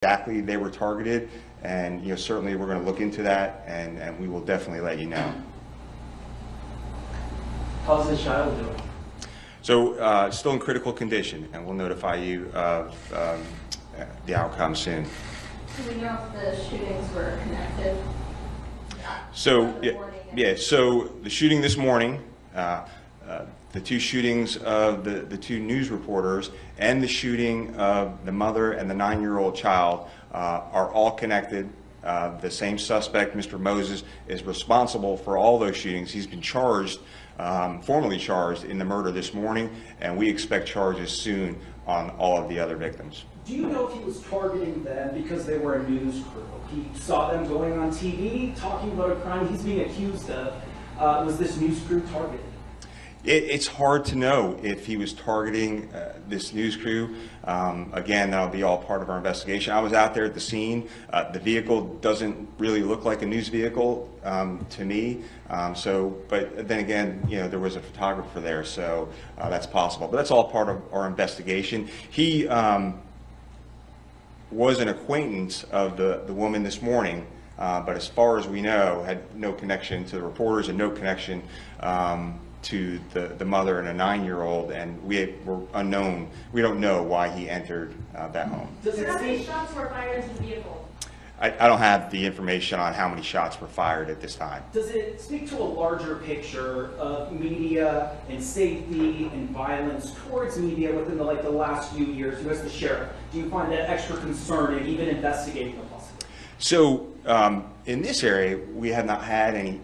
exactly they were targeted, and certainly we're going to look into that, and we will definitely let you know. How's the child doing? So still in critical condition, and we'll notify you of the outcome soon. Do we know if the shootings were connected? So so the shooting this morning, the two shootings of the two news reporters and the shooting of the mother and the 9-year-old child are all connected. The same suspect, Mr. Moses, is responsible for all those shootings. He's been charged, formally charged in the murder this morning, and we expect charges soon on all of the other victims. Do you know if he was targeting them because they were a news crew? He saw them going on TV, talking about a crime he's being accused of. Was this news crew targeted? It's hard to know if he was targeting this news crew. Again, that'll be all part of our investigation. I was out there at the scene. The vehicle doesn't really look like a news vehicle to me. But then again, there was a photographer there, so that's possible. But that's all part of our investigation. He was an acquaintance of the woman this morning, but as far as we know, had no connection to the reporters and no connection to the mother and a 9-year-old, and we're unknown. We don't know why he entered that home. How many shots were fired into the vehicle? I don't have the information on how many shots were fired at this time. Does it speak to a larger picture of media and safety and violence towards media within the last few years? You as the sheriff, do you find that extra concerning, even investigating the possibility? So in this area, we have not had any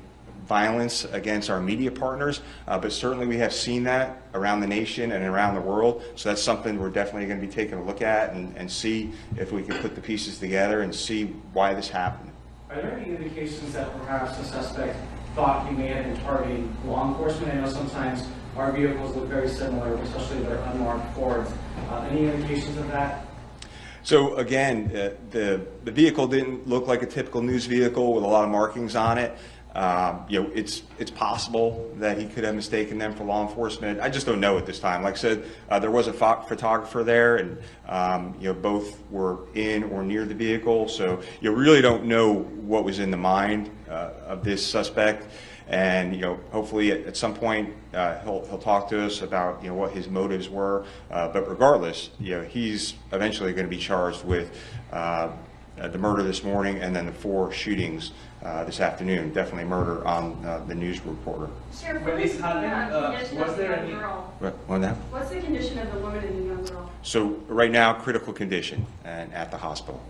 violence against our media partners, but certainly we have seen that around the nation and around the world. So that's something we're definitely going to be taking a look at and see if we can put the pieces together and see why this happened. Are there any indications that perhaps the suspect thought he may have been targeting law enforcement? I know sometimes our vehicles look very similar, especially their unmarked Fords. Any indications of that? So again, the vehicle didn't look like a typical news vehicle with a lot of markings on it. It's possible that he could have mistaken them for law enforcement. I just don't know at this time. Like I said, there was a photographer there, and both were in or near the vehicle, so you really don't know what was in the mind of this suspect. And hopefully at some point he'll talk to us about what his motives were. But regardless, he's eventually going to be charged with the murder this morning and then the 4 shootings this afternoon. Definitely murder on the news reporter. Sheriff, When this happened, was there any? What's the condition of the woman and the young girl? So right now, critical condition and at the hospital.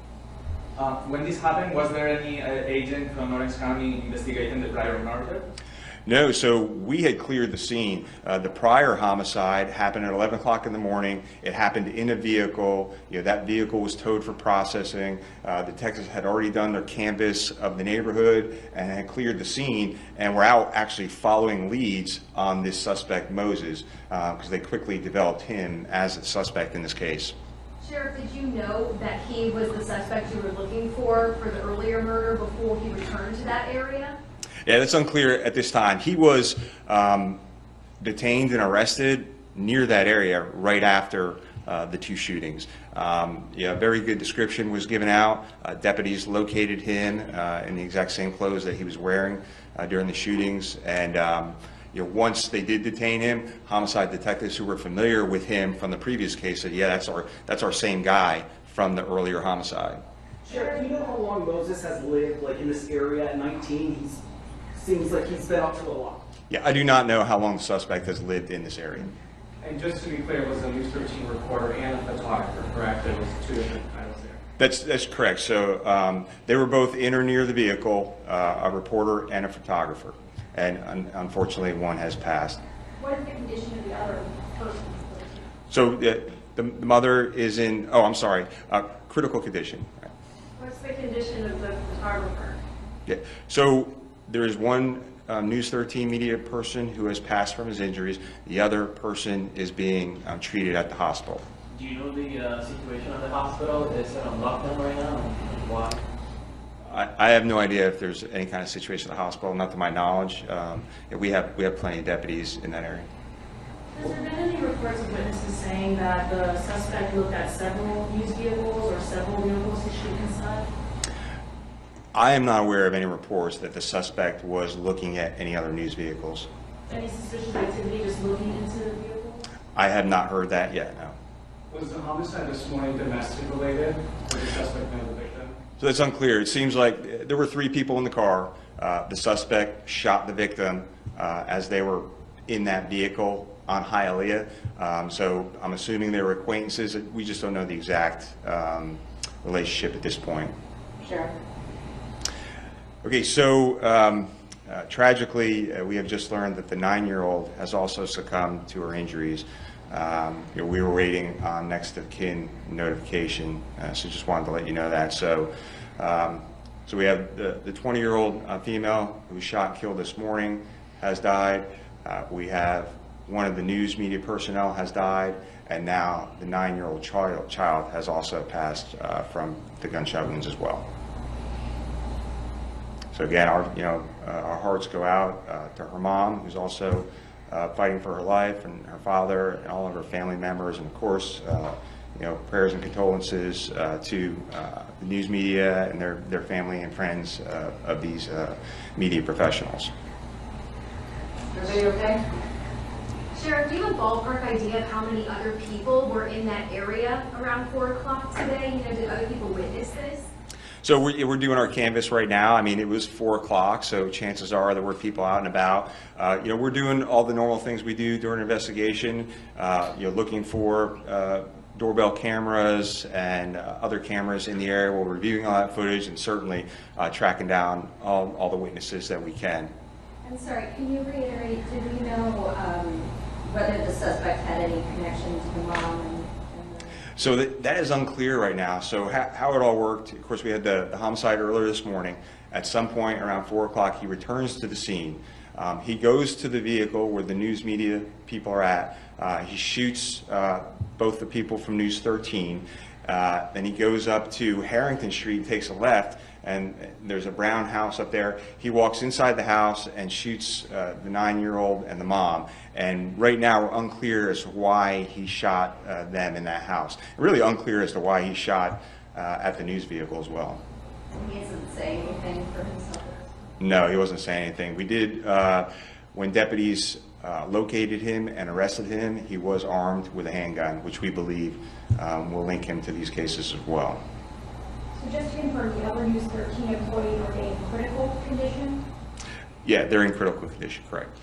When this happened, was there any agent from Orange County investigating the prior murder? No, so we had cleared the scene. The prior homicide happened at 11 o'clock in the morning. It happened in a vehicle. That vehicle was towed for processing. Detectives had already done their canvass of the neighborhood and had cleared the scene, and we're out actually following leads on this suspect, Moses, because they quickly developed him as a suspect in this case. Sheriff, did you know that he was the suspect you were looking for the earlier murder before he returned to that area? Yeah, that's unclear at this time. He was detained and arrested near that area right after the 2 shootings. Very good description was given out. Deputies located him in the exact same clothes that he was wearing during the shootings. And once they did detain him, homicide detectives who were familiar with him from the previous case said, yeah, that's our same guy from the earlier homicide. Sheriff, do you know how long Moses has lived in this area at 19? Seems like he's been up to a lot. Yeah, I do not know how long the suspect has lived in this area. And just to be clear, it was a News 13 reporter and a photographer, correct? There was 2 different titles there. That's correct. So they were both in or near the vehicle, a reporter and a photographer. And unfortunately, one has passed. What is the condition of the other person? So the mother is in, critical condition. What's the condition of the photographer? Yeah. So there is one News 13 media person who has passed from his injuries. The other person is being treated at the hospital. Do you know the situation at the hospital? Is it on lockdown right now? Why? I have no idea if there's any kind of situation at the hospital, not to my knowledge. We have plenty of deputies in that area. Has there been any reports reports of witnesses saying that the suspect looked at several used vehicles or several vehicles to shoot inside? I am not aware of any reports that the suspect was looking at any other news vehicles. Any suspicious activity just looking into the vehicle? I have not heard that yet, no. Was the homicide this morning domestic related, or the suspect know the victim? So it's unclear. It seems like there were 3 people in the car. The suspect shot the victim as they were in that vehicle on Hialeah. So I'm assuming they were acquaintances. We just don't know the exact relationship at this point. Sure. Okay, so tragically, we have just learned that the 9-year-old has also succumbed to her injuries. We were waiting on next of kin notification, so just wanted to let you know that. So we have the 20-year-old female who was shot and killed this morning has died. We have one of the news media personnel has died, and now the 9-year-old child has also passed from the gunshot wounds as well. So again, our hearts go out to her mom, who's also fighting for her life, and her father, and all of her family members, and of course, prayers and condolences to the news media and their family and friends of these media professionals. Everybody okay? Sheriff, do you have a ballpark idea of how many other people were in that area around 4 o'clock today? Did other people witness this? So we're doing our canvas right now. I mean, it was 4 o'clock, so chances are there were people out and about. We're doing all the normal things we do during an investigation, looking for doorbell cameras and other cameras in the area. We're reviewing all that footage and certainly tracking down all the witnesses that we can. I'm sorry, can you reiterate, did we know whether the suspect had any connection to the mom and So that is unclear right now. So how it all worked, of course, we had the homicide earlier this morning. At some point around 4 o'clock, he returns to the scene. He goes to the vehicle where the news media people are at. He shoots both the people from News 13. Then he goes up to Harrington Street, takes a left, and there's a brown house up there. He walks inside the house and shoots the 9-year-old and the mom. And right now we're unclear as to why he shot them in that house. Really unclear as to why he shot at the news vehicle as well. he doesn't say anything for himself? No, he wasn't saying anything. We did, when deputies located him and arrested him, he was armed with a handgun, which we believe will link him to these cases as well. So just to confirm, the other News 13 employees are in critical condition? Yeah, they're in critical condition, correct.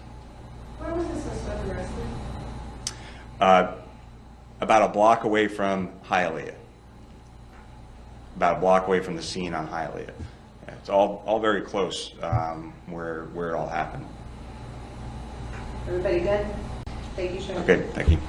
Where was the suspect arrested? About a block away from Hialeah. About a block away from the scene on Hialeah. Yeah, it's all very close where it all happened. Everybody good? Thank you, Sharon. Okay, thank you.